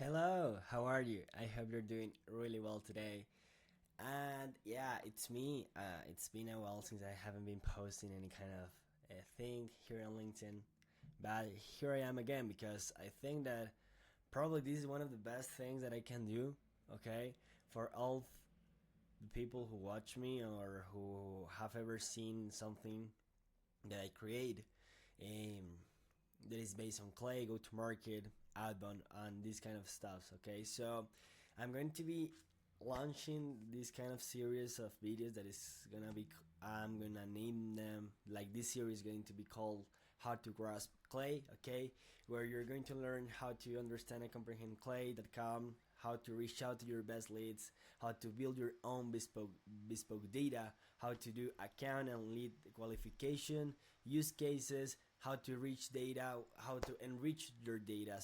Hello, how are you? I hope you're doing really well today. And yeah, it's me. It's been a while since I haven't been posting any kind of thing here on LinkedIn. But here I am again because I think that probably this is one of the best things that I can do, okay? For all the people who watch me or who have ever seen something that I create. Um, that is based on Clay, go to market, outbound, and this kind of stuff. Okay, so I'm going to be launching this kind of series of videos that is gonna be. I'm gonna name them like this series is going to be called "How to Grasp Clay." Okay, where you're going to learn how to understand and comprehend Clay.com, how to reach out to your best leads, how to build your own bespoke data, how to do account and lead qualification, use cases, how to reach data, how to enrich your data,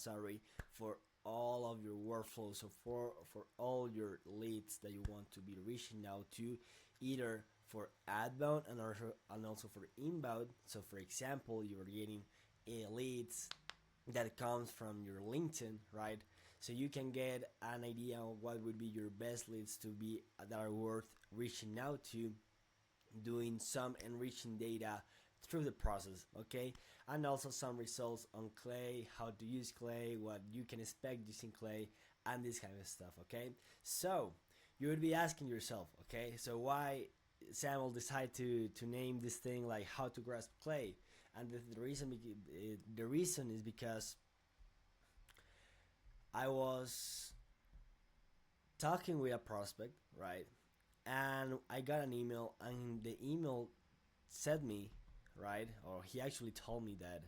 for all of your workflows, so for all your leads that you want to be reaching out to, either for outbound and also for inbound. So for example, you're getting leads that comes from your LinkedIn, right? So you can get an idea of what would be your best leads to be that are worth reaching out to, doing some enriching data through the process, okay? And also some results on Clay, how to use Clay, what you can expect using Clay, and this kind of stuff, okay? So you would be asking yourself, okay, so why Samuel decided to name this thing like how to grasp Clay? And the reason is because I was talking with a prospect, right? And I got an email, and the email said me, right, or he actually told me that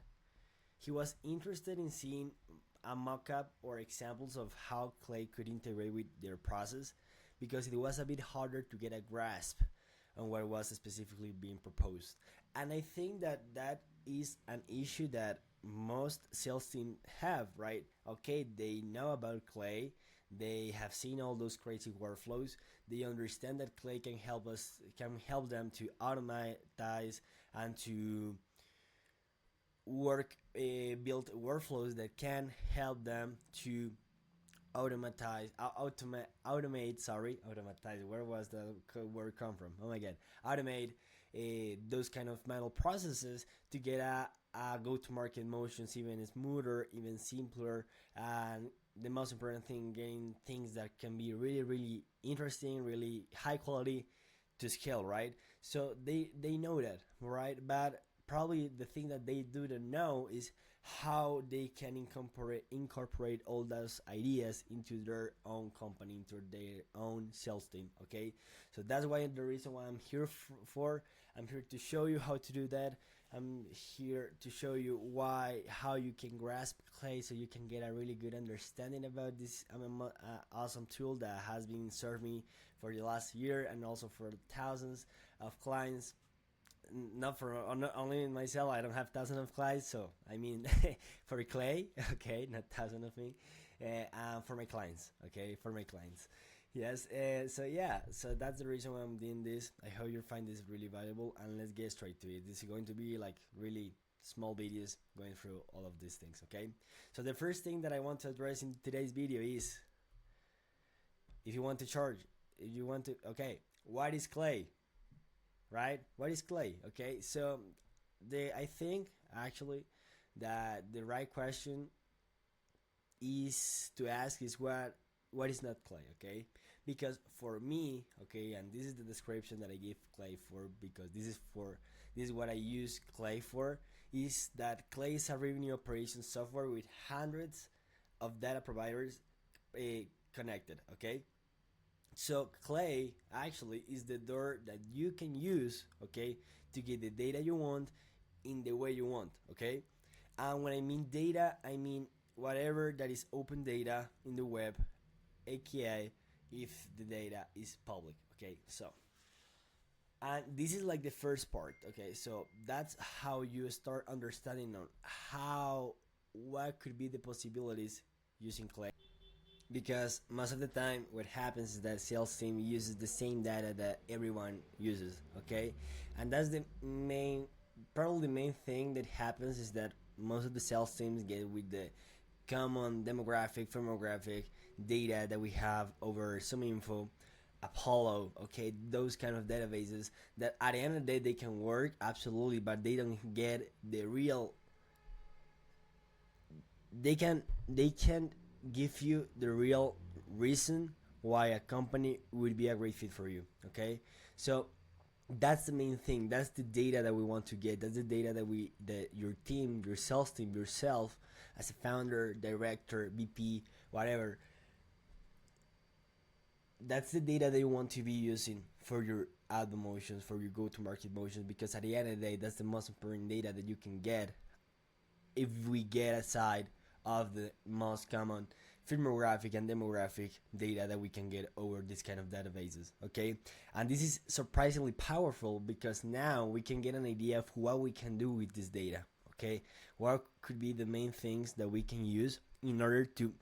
he was interested in seeing a mock-up or examples of how Clay could integrate with their process, because it was a bit harder to get a grasp on what was specifically being proposed. And I think that that is an issue that most sales teams have, right? Okay, they know about Clay, they have seen all those crazy workflows, they understand that Clay can help them to automatize and to build workflows that can help them to automate. Where was the word come from? Oh my god, automate those kind of manual processes to get a go-to-market motions even smoother, even simpler, and the most important thing, getting things that can be really, really interesting, really high quality to scale, right? So they know that, right? But probably the thing that they do not know is how they can incorporate all those ideas into their own company, into their own sales team. Okay, so that's why the reason why I'm here for. I'm here to show you how to do that. I'm here to show you how you can grasp Clay, so you can get a really good understanding about this awesome tool that has been served me for the last year, and also for thousands of clients. Not for not only in myself. I don't have thousands of clients, so I mean for Clay, okay, not thousands of me, for my clients, okay, for my clients. Yes, so yeah, so that's the reason why I'm doing this. I hope you find this really valuable, and let's get straight to it. This is going to be like really small videos going through all of these things, okay? So the first thing that I want to address in today's video is, if you want to charge, if you want to, okay, what is Clay? Right? What is Clay? Okay, so I think actually that the right question is to ask is what is not Clay, okay? Because for me, okay, and this is the description that I give Clay for, because this is what I use Clay for, is that Clay is a revenue operations software with hundreds of data providers connected, okay? So Clay actually is the door that you can use, okay, to get the data you want in the way you want, okay? And when I mean data, I mean whatever that is open data in the web, aka if the data is public, okay? So, and this is like the first part, okay? So that's how you start understanding on what could be the possibilities using Clay, because most of the time what happens is that sales team uses the same data that everyone uses, okay? And that's the main, probably the main thing that happens, is that most of the sales teams get with the common demographic, firmographic data that we have over some info, Apollo, okay, those kind of databases that at the end of the day they can work absolutely, but they don't get the real. They can give you the real reason why a company would be a great fit for you. Okay, so that's the main thing. That's the data that we want to get. That's the data that your team, your sales team, yourself as a founder, director, VP, whatever, that's the data that you want to be using for your ad motions, for your go-to-market motions, because at the end of the day, that's the most important data that you can get if we get aside of the most common firmographic and demographic data that we can get over this kind of databases. Okay, and this is surprisingly powerful because now we can get an idea of what we can do with this data. Okay, what could be the main things that we can use in order to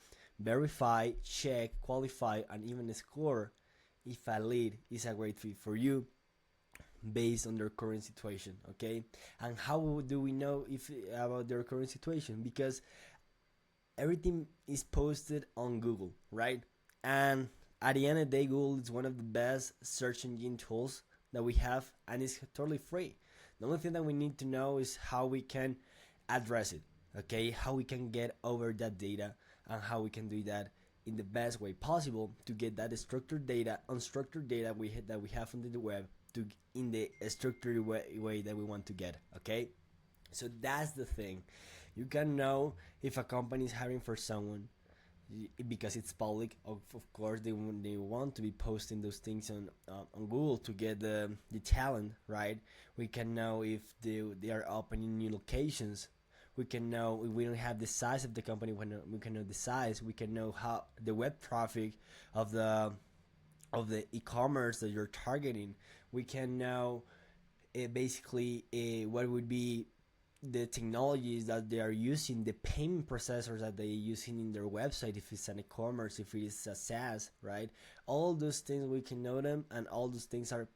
verify, check, qualify, and even score if a lead is a great fit for you based on their current situation. Okay, and how do we know if about their current situation? Because everything is posted on Google, right? And at the end of the day, Google is one of the best search engine tools that we have, and it's totally free. The only thing that we need to know is how we can address it, okay? How we can get over that data and how we can do that in the best way possible to get that structured data, unstructured data that we have on the web to in the structured way that we want to get, okay? So that's the thing. You can know if a company is hiring for someone because it's public. Of course, they want to be posting those things on Google to get the talent, right? We can know if they are opening new locations. We can know if we don't have the size of the company. We can know the size. We can know how the web traffic of the e-commerce that you're targeting. We can know basically what would be the technologies that they are using, the payment processors that they're using in their website, if it's an e-commerce, if it is a SaaS, right? All those things we can know them, and all those things are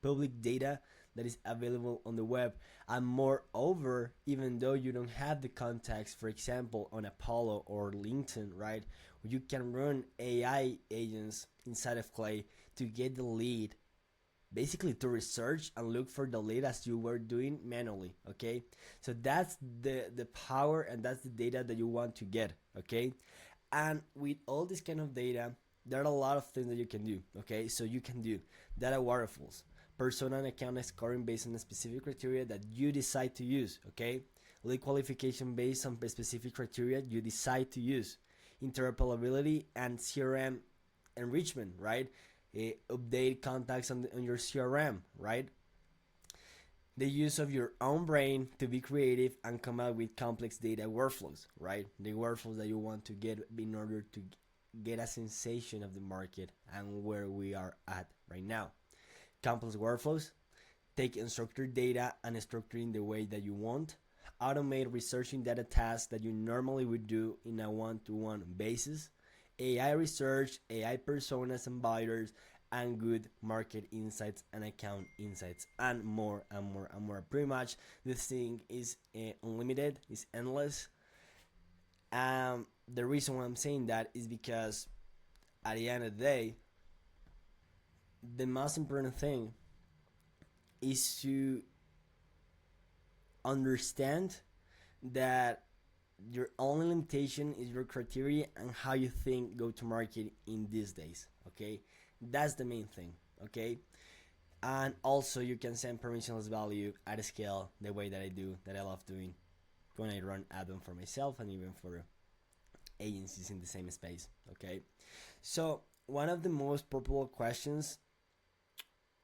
public data that is available on the web. And moreover, even though you don't have the contacts, for example, on Apollo or LinkedIn, right? You can run AI agents inside of Clay to get the lead, basically to research and look for the lead as you were doing manually. Okay, so that's the power, and that's the data that you want to get. Okay, and with all this kind of data, there are a lot of things that you can do. Okay, so you can do data waterfalls, persona and account scoring based on a specific criteria that you decide to use. Okay, lead qualification based on specific criteria you decide to use, interoperability and CRM enrichment, right? Update contacts on your CRM, right? The use of your own brain to be creative and come up with complex data workflows, right? The workflows that you want to get in order to get a sensation of the market and where we are at right now. Complex workflows, take unstructured data and structure in the way that you want. Automate researching data tasks that you normally would do in a one-to-one basis. AI research, AI personas and buyers, and good market insights and account insights, and more and more and more. Pretty much, this thing is unlimited, it's endless. The reason why I'm saying that is because at the end of the day, the most important thing is to understand that your only limitation is your criteria and how you think go to market in these days. Okay, that's the main thing. Okay, and also you can send permissionless value at a scale the way that I do, that I love doing when I run add-on for myself and even for agencies in the same space. Okay, so one of the most popular questions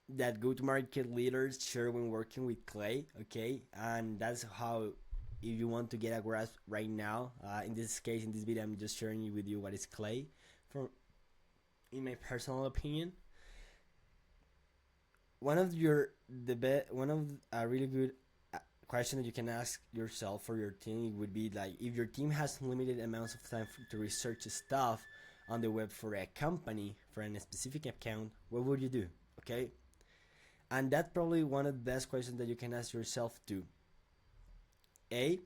that go-to-market leaders share when working with Clay, okay, and that's how, if you want to get a grasp right now, in this case, in this video, I'm just sharing with you what is Clay, from in my personal opinion. One of a really good question that you can ask yourself for your team would be like, if your team has limited amounts of time to research stuff on the web for a company, for a specific account, what would you do? Okay, and that's probably one of the best questions that you can ask yourself too. A,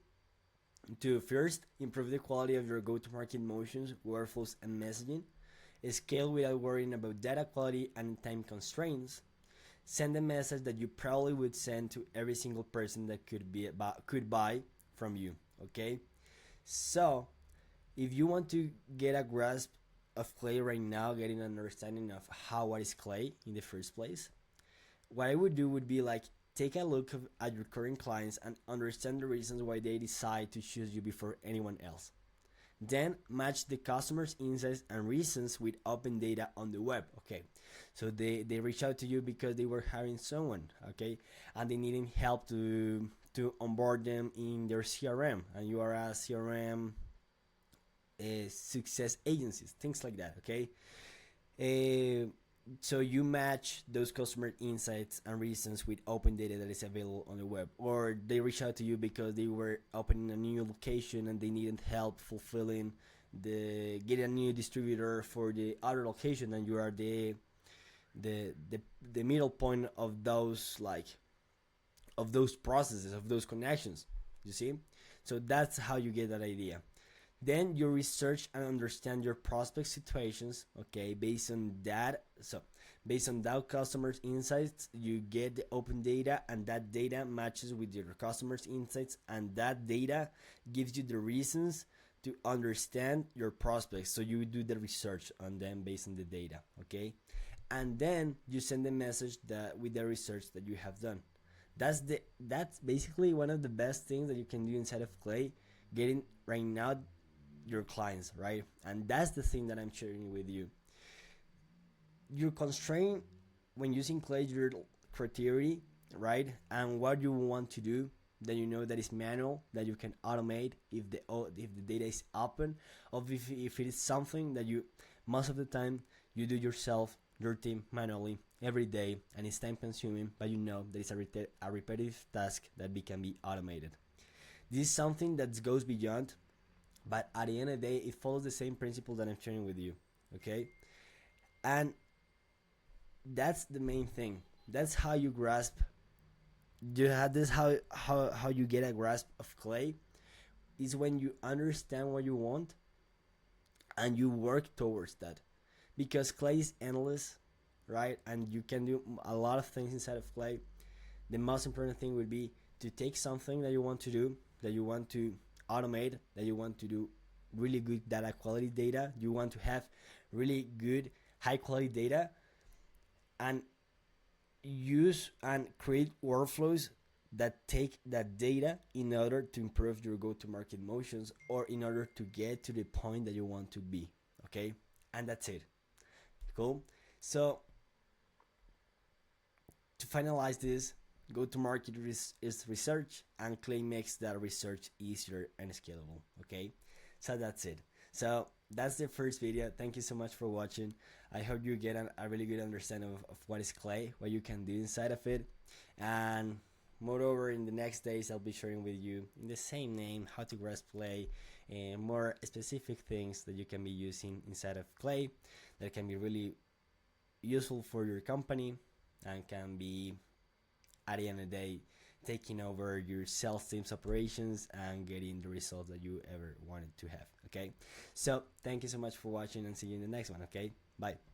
To first improve the quality of your go-to-market motions, workflows, and messaging, scale without worrying about data quality and time constraints, send a message that you probably would send to every single person that could buy from you. Okay, so if you want to get a grasp of Clay right now, getting an understanding of what is Clay in the first place, what I would do would be like take a look at your current clients and understand the reasons why they decide to choose you before anyone else. Then match the customer's insights and reasons with open data on the web. Okay, so they reach out to you because they were hiring someone, okay, and they needed help to onboard them in their CRM, and you are a CRM success agencies, things like that. Okay, uh, so you match those customer insights and reasons with open data that is available on the web, or they reach out to you because they were opening a new location and they needed help fulfilling the get a new distributor for the other location, and you are the the, the middle point of those of those processes, of those connections, you see. So that's how you get that idea. Then you research and understand your prospect situations, okay, based on that. So based on that customer's insights, you get the open data, and that data matches with your customer's insights, and that data gives you the reasons to understand your prospects. So you do the research on them based on the data, okay, and then you send a message that with the research that you have done. That's basically one of the best things that you can do inside of Clay, getting right now your clients, right? And that's the thing that I'm sharing with you. Your constraint when using Clay, your criteria, right? And what you want to do that you know that is manual, that you can automate if the data is open, or if it is something that you most of the time you do yourself, your team manually every day, and it's time consuming, but you know that it's a repetitive task that can be automated. This is something that goes beyond, but at the end of the day it follows the same principle that I'm sharing with you, okay. And that's the main thing. That's how you grasp, you have this how you get a grasp of Clay, is when you understand what you want and you work towards that, because Clay is endless, right? And you can do a lot of things inside of Clay. The most important thing would be to take something that you want to do, that you want to automate, that you want to do really good data quality data, you want to have really good high quality data, and use and create workflows that take that data in order to improve your go-to-market motions, or in order to get to the point that you want to be, okay. And that's it. Cool. So to finalize this, go-to-market is research, and Clay makes that research easier and scalable, okay. So that's it. So that's the first video. Thank you so much for watching. I hope you get a really good understanding of what is Clay, what you can do inside of it, and moreover, in the next days I'll be sharing with you in the same name how to grasp Clay, and more specific things that you can be using inside of Clay that can be really useful for your company, and can be at the end of the day taking over your sales team's operations and getting the results that you ever wanted to have, okay. So thank you so much for watching, and see you in the next one, okay. Bye.